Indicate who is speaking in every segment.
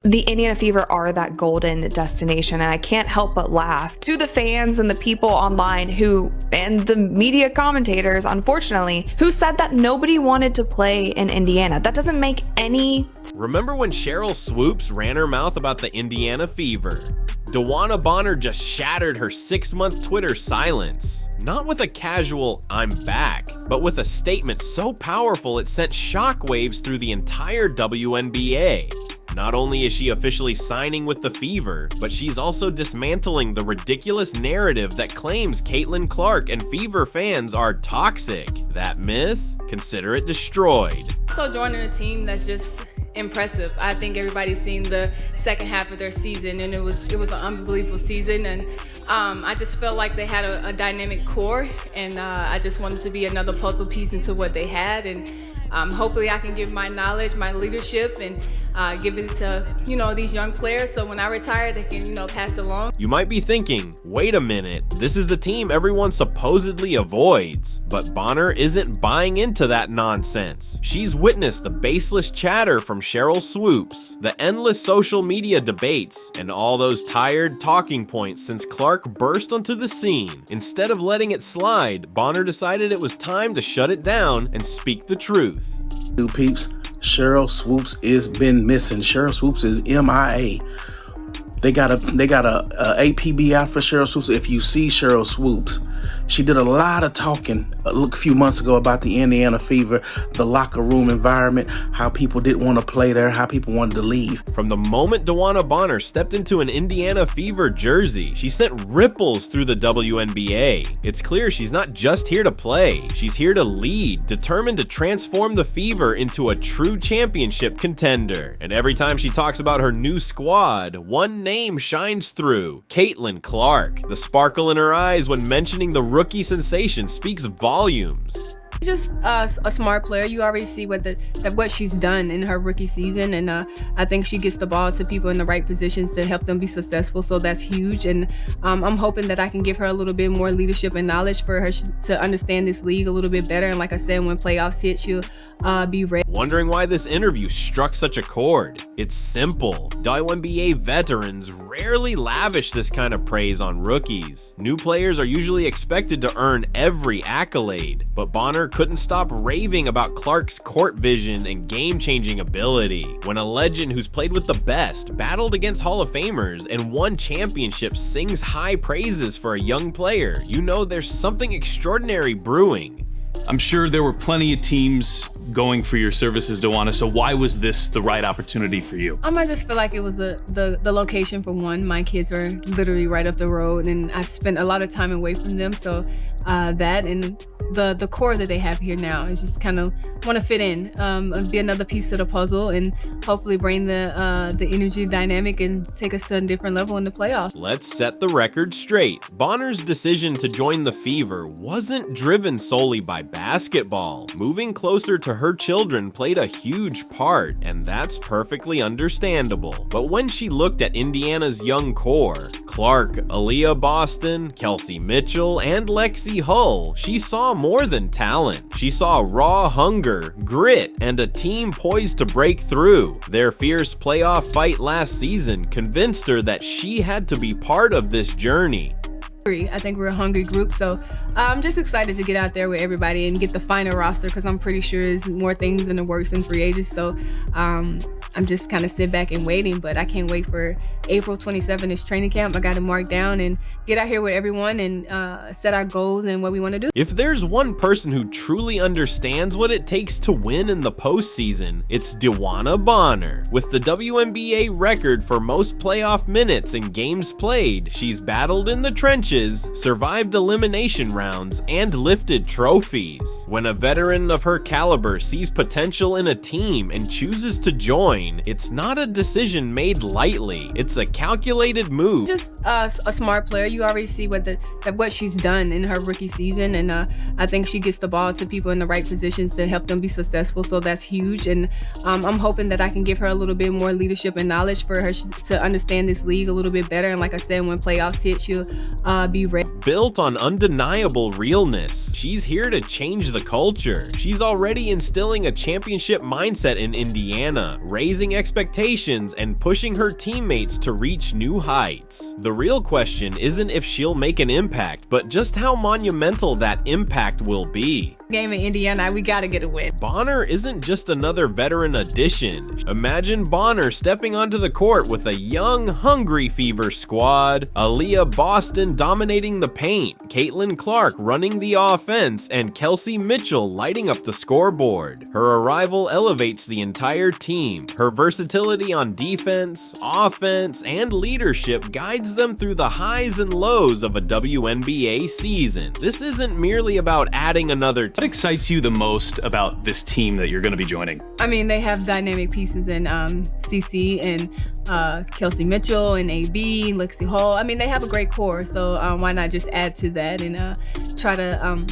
Speaker 1: The Indiana Fever are that golden destination, and I can't help but laugh to the fans and the people online and the media commentators, unfortunately, who said that nobody wanted to play in Indiana. That doesn't make any sense.
Speaker 2: Remember when Sheryl Swoopes ran her mouth about the Indiana Fever? DeWanna Bonner just shattered her 6-month Twitter silence. Not with a casual "I'm back," but with a statement so powerful it sent shockwaves through the entire WNBA. Not only is she officially signing with the Fever, but she's also dismantling the ridiculous narrative that claims Caitlin Clark and Fever fans are toxic. That myth? Consider it destroyed.
Speaker 3: So joining a team that's just impressive. I think everybody's seen the second half of their season, and it was an unbelievable season, and I just felt like they had a dynamic core, and I just wanted to be another puzzle piece into what they had, and hopefully I can give my knowledge, my leadership, and give it to, these young players, so when I retire, they can, pass it along.
Speaker 2: You might be thinking, wait a minute, this is the team everyone supposedly avoids. But Bonner isn't buying into that nonsense. She's witnessed the baseless chatter from Sheryl Swoopes, the endless social media debates, and all those tired talking points since Clark burst onto the scene. Instead of letting it slide, Bonner decided it was time to shut it down and speak the truth.
Speaker 4: New peeps, Sheryl Swoopes is been missing. Sheryl Swoopes is MIA. They got a APB out for Sheryl Swoopes. If you see Sheryl Swoopes, she did a lot of talking a few months ago about the Indiana Fever, the locker room environment, how people didn't want to play there, how people wanted to leave.
Speaker 2: From the moment DeWanna Bonner stepped into an Indiana Fever jersey, she sent ripples through the WNBA. It's clear she's not just here to play, she's here to lead, determined to transform the Fever into a true championship contender. And every time she talks about her new squad, one name shines through: Caitlin Clark. The sparkle in her eyes when mentioning the rookie sensation speaks volumes.
Speaker 3: Just a smart player. You already see what she's done in her rookie season, and I think she gets the ball to people in the right positions to help them be successful, so that's huge. And I'm hoping that I can give her a little bit more leadership and knowledge for her to understand this league a little bit better, and like I said, when playoffs hit, she'll be ready.
Speaker 2: Wondering why this interview struck such a chord? It's simple. WNBA veterans rarely lavish this kind of praise on rookies. New players are usually expected to earn every accolade, but Bonner couldn't stop raving about Clark's court vision and game-changing ability. When a legend who's played with the best, battled against Hall of Famers, and won championships sings high praises for a young player, you know there's something extraordinary brewing.
Speaker 5: I'm sure there were plenty of teams going for your services, DeWanna, so why was this the right opportunity for you?
Speaker 3: I just feel like it was the location for one. My kids are literally right up the road, and I've spent a lot of time away from them, so that and the core that they have here now is just kind of want to fit in, be another piece to the puzzle, and hopefully bring the energy dynamic and take us to a different level in the playoffs.
Speaker 2: Let's set the record straight. Bonner's decision to join the Fever wasn't driven solely by basketball. Moving closer to her children played a huge part, and that's perfectly understandable. But when she looked at Indiana's young core, Clark, Aaliyah Boston, Kelsey Mitchell, and Lexi Hull, she saw more than talent. She saw raw hunger, grit, and a team poised to break through. Their fierce playoff fight last season convinced her that she had to be part of this journey.
Speaker 3: I think we're a hungry group, so I'm just excited to get out there with everybody and get the final roster, because I'm pretty sure there's more things in the works than free agents, so I'm just kind of sit back and waiting, but I can't wait for April 27th is training camp. I got to mark down and get out here with everyone and set our goals and what we want to do.
Speaker 2: If there's one person who truly understands what it takes to win in the postseason, it's DeWanna Bonner. With the WNBA record for most playoff minutes and games played, she's battled in the trenches, survived elimination rounds, and lifted trophies. When a veteran of her caliber sees potential in a team and chooses to join, it's not a decision made lightly. It's a calculated move.
Speaker 3: Just a smart player. You already see what she's done in her rookie season, and I think she gets the ball to people in the right positions to help them be successful, so that's huge. And I'm hoping that I can give her a little bit more leadership and knowledge for her to understand this league a little bit better, and like I said, when playoffs hit, she'll be ready.
Speaker 2: Built on undeniable realness, she's here to change the culture. She's already instilling a championship mindset in Indiana, raising raising expectations and pushing her teammates to reach new heights. The real question isn't if she'll make an impact, but just how monumental that impact will be.
Speaker 3: Game in Indiana, we gotta get a win.
Speaker 2: Bonner isn't just another veteran addition. Imagine Bonner stepping onto the court with a young, hungry Fever squad. Aaliyah Boston dominating the paint, Caitlin Clark running the offense, and Kelsey Mitchell lighting up the scoreboard. Her arrival elevates the entire team. Her versatility on defense, offense, and leadership guides them through the highs and lows of a WNBA season. This isn't merely about adding another
Speaker 5: What excites you the most about this team that you're going to be joining?
Speaker 3: I mean, they have dynamic pieces in CC and Kelsey Mitchell and AB, Lexi Hall. I mean, they have a great core, so why not just add to that and try to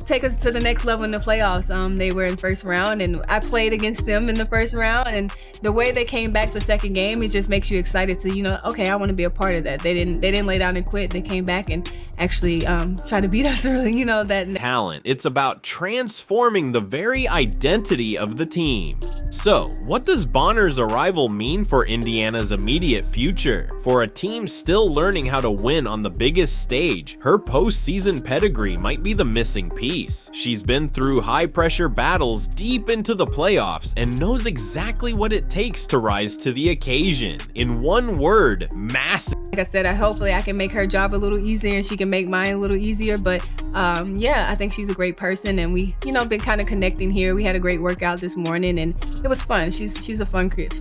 Speaker 3: take us to the next level in the playoffs. They were in first round, and I played against them in the first round, and the way they came back the second game, it just makes you excited to, okay, I want to be a part of that. They didn't lay down and quit. They came back and actually try to beat us really, that
Speaker 2: talent. It's about transforming the very identity of the team. So, what does Bonner's arrival mean for Indiana's immediate future? For a team still learning how to win on the biggest stage, her postseason pedigree might be the missing piece. She's been through high-pressure battles deep into the playoffs and knows exactly what it takes to rise to the occasion. In one word, massive.
Speaker 3: Like I said, hopefully I can make her job a little easier and she can make mine a little easier. But yeah, I think she's a great person, and we, been kind of connecting here. We had a great workout this morning, and it was fun. She's a fun kid.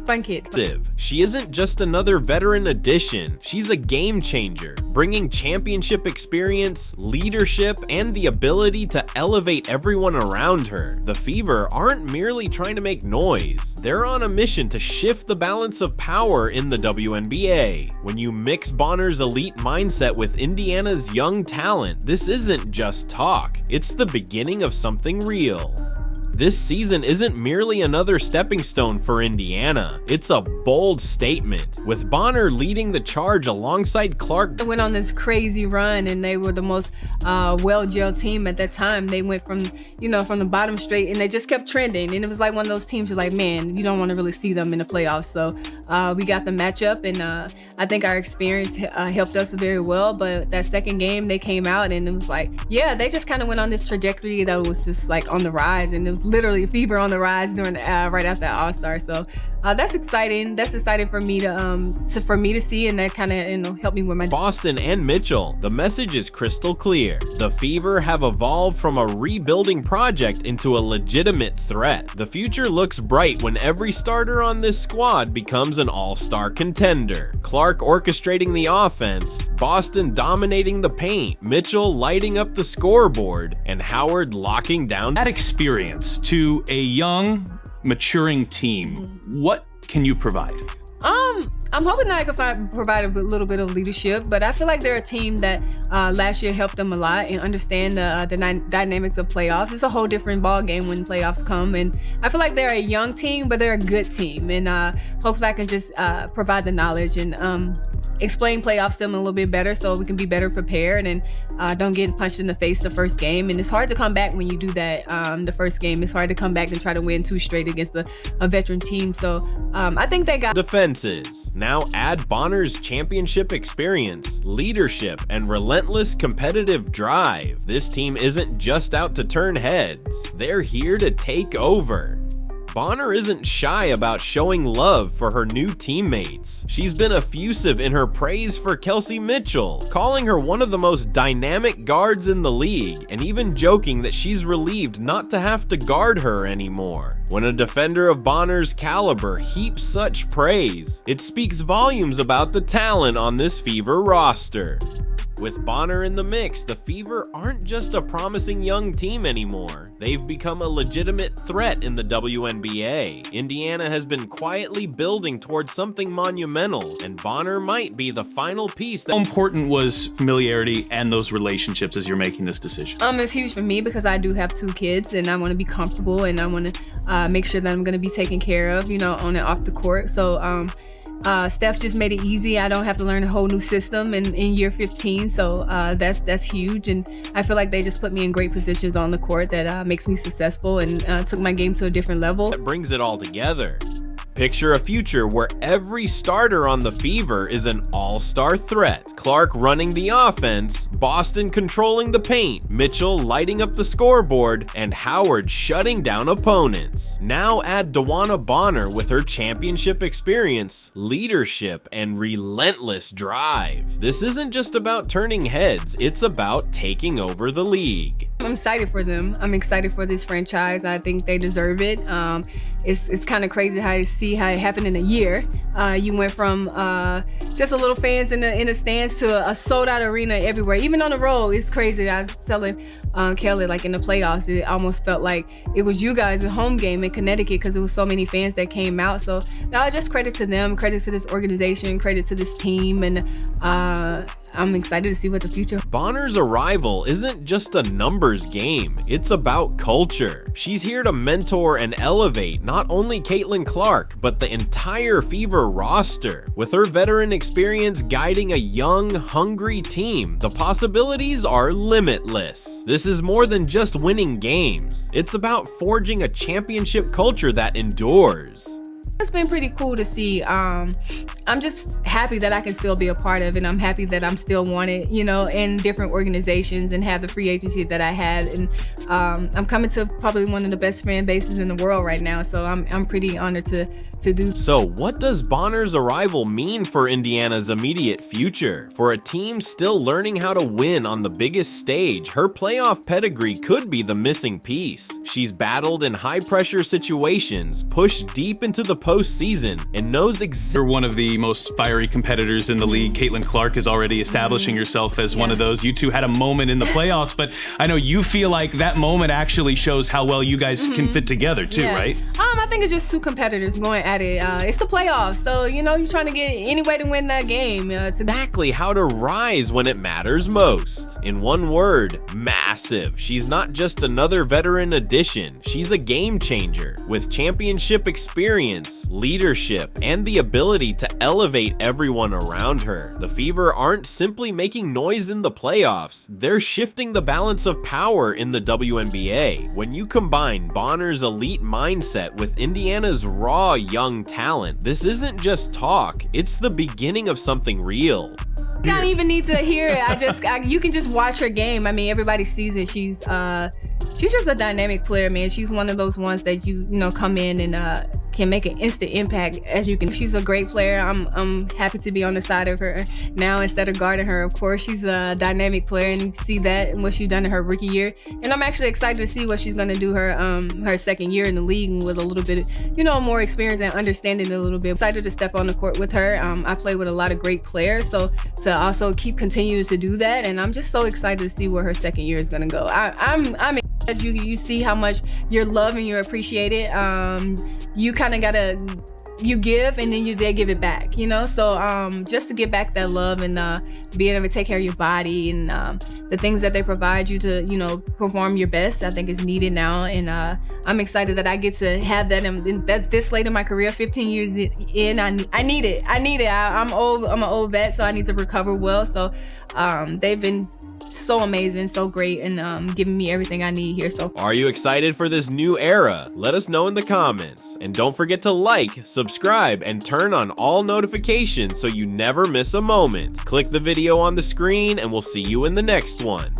Speaker 2: She isn't just another veteran addition. She's a game changer, bringing championship experience, leadership, and the ability to elevate everyone around her. The Fever aren't merely trying to make noise. They're on a mission to shift the balance of power in the WNBA. When you mix Bonner's elite mindset with Indiana's young talent, this isn't just talk. It's the beginning of something real. This season isn't merely another stepping stone for Indiana. It's a bold statement, with Bonner leading the charge alongside Clark.
Speaker 3: They went on this crazy run, and they were the most well-gelled team at that time. They went from the bottom straight, and they just kept trending. And it was like one of those teams you're like, man, you don't want to really see them in the playoffs. So we got the matchup, and I think our experience helped us very well. But that second game, they came out, and it was like, yeah, they just kind of went on this trajectory that was just like on the rise, and it was literally Fever on the rise during right after All-Star. So that's exciting. That's exciting for me to see, and that kind of helped me with my
Speaker 2: Boston and Mitchell. The message is crystal clear. The Fever have evolved from a rebuilding project into a legitimate threat. The future looks bright when every starter on this squad becomes an all-star contender. Clark orchestrating the offense, Boston dominating the paint, Mitchell lighting up the scoreboard, and Howard locking down.
Speaker 5: That experience to a young, maturing team, what can you provide?
Speaker 3: I'm hoping that I can provide a little bit of leadership, but I feel like they're a team that last year helped them a lot and understand the dynamics of playoffs. It's a whole different ball game when playoffs come, and I feel like they're a young team, but they're a good team, and hopefully I can just provide the knowledge and explain playoffs to them a little bit better so we can be better prepared and don't get punched in the face the first game. And it's hard to come back when you do that the first game. It's hard to come back and try to win 2 straight against a veteran team. So I think they got
Speaker 2: defenses. Now add Bonner's championship experience, leadership, and relentless competitive drive. This team isn't just out to turn heads. They're here to take over. Bonner isn't shy about showing love for her new teammates. She's been effusive in her praise for Kelsey Mitchell, calling her one of the most dynamic guards in the league, and even joking that she's relieved not to have to guard her anymore. When a defender of Bonner's caliber heaps such praise, it speaks volumes about the talent on this Fever roster. With Bonner in the mix, the Fever aren't just a promising young team anymore. They've become a legitimate threat in the WNBA. Indiana has been quietly building towards something monumental, and Bonner might be the final piece.
Speaker 5: How important was familiarity and those relationships as you're making this decision?
Speaker 3: It's huge for me because I do have 2 kids, and I want to be comfortable, and I want to make sure that I'm going to be taken care of, on and off the court. So Steph just made it easy. I don't have to learn a whole new system in year 15, so that's huge. And I feel like they just put me in great positions on the court that makes me successful and took my game to a different level.
Speaker 2: That brings it all together. Picture a future where every starter on the Fever is an all-star threat. Clark running the offense, Boston controlling the paint, Mitchell lighting up the scoreboard, and Howard shutting down opponents. Now add DeWanna Bonner with her championship experience, leadership, and relentless drive. This isn't just about turning heads, it's about taking over the league.
Speaker 3: I'm excited for them. I'm excited for this franchise. I think they deserve it. It's kind of crazy how you see how it happened in a year. You went from just a little fans in the stands to a sold out arena everywhere, even on the road. It's crazy. I was telling Kelly, like in the playoffs, it almost felt like it was you guys' home game in Connecticut because there was so many fans that came out. So now just credit to them, credit to this organization, credit to this team, and I'm excited to see what the future.
Speaker 2: Bonner's arrival isn't just a numbers game, it's about culture. She's here to mentor and elevate not only Caitlin Clark, but the entire Fever roster. With her veteran experience guiding a young, hungry team, the possibilities are limitless. This is more than just winning games. It's about forging a championship culture that endures.
Speaker 3: It's been pretty cool to see. I'm just happy that I can still be a part of it. I'm happy that I'm still wanted, in different organizations and have the free agency that I had. And I'm coming to probably one of the best fan bases in the world right now. So I'm pretty honored to do.
Speaker 2: So what does Bonner's arrival mean for Indiana's immediate future? For a team still learning how to win on the biggest stage, her playoff pedigree could be the missing piece. She's battled in high-pressure situations, pushed deep into the postseason, and knows
Speaker 5: You're one of the most fiery competitors in the league. Caitlin Clark is already establishing herself as one of those. You two had a moment in the playoffs, but I know you feel like that moment actually shows how well you guys can fit together too, right?
Speaker 3: I think it's just two competitors going at it. It's the playoffs, so you're trying to get any way to win that game.
Speaker 2: Exactly how to rise when it matters most. In one word, massive. She's not just another veteran addition. She's a game changer with championship experience, leadership, and the ability to elevate everyone around her. The Fever aren't simply making noise in the playoffs, they're shifting the balance of power in the WNBA. When you combine Bonner's elite mindset with Indiana's raw young talent, this isn't just talk, it's the beginning of something real.
Speaker 3: I don't even need to hear it. You can just watch her game. I mean, everybody sees it. She's just a dynamic player, man. She's one of those ones that you come in and can make an instant impact as you can. She's a great player. I'm happy to be on the side of her now instead of guarding her. Of course, she's a dynamic player, and you see that and what she's done in her rookie year. And I'm actually excited to see what she's gonna do her second year in the league with a little bit, more experience and understanding a little bit. Excited to step on the court with her. I play with a lot of great players, so to also keep continuing to do that, and I'm just so excited to see where her second year is gonna go. I'm excited. You see how much you're loved and you're appreciated. You kind of gotta give and then they give it back, so just to get back that love and being able to take care of your body and the things that they provide you to perform your best, I think is needed now. And I'm excited that I get to have that in this late in my career, 15 years in. I need it. I'm an old vet, so I need to recover well. So they've been so amazing, so great, and giving me everything I need here. So
Speaker 2: are you excited for this new era? Let us know in the comments. And don't forget to like, subscribe, and turn on all notifications so you never miss a moment. Click the video on the screen and we'll see you in the next one.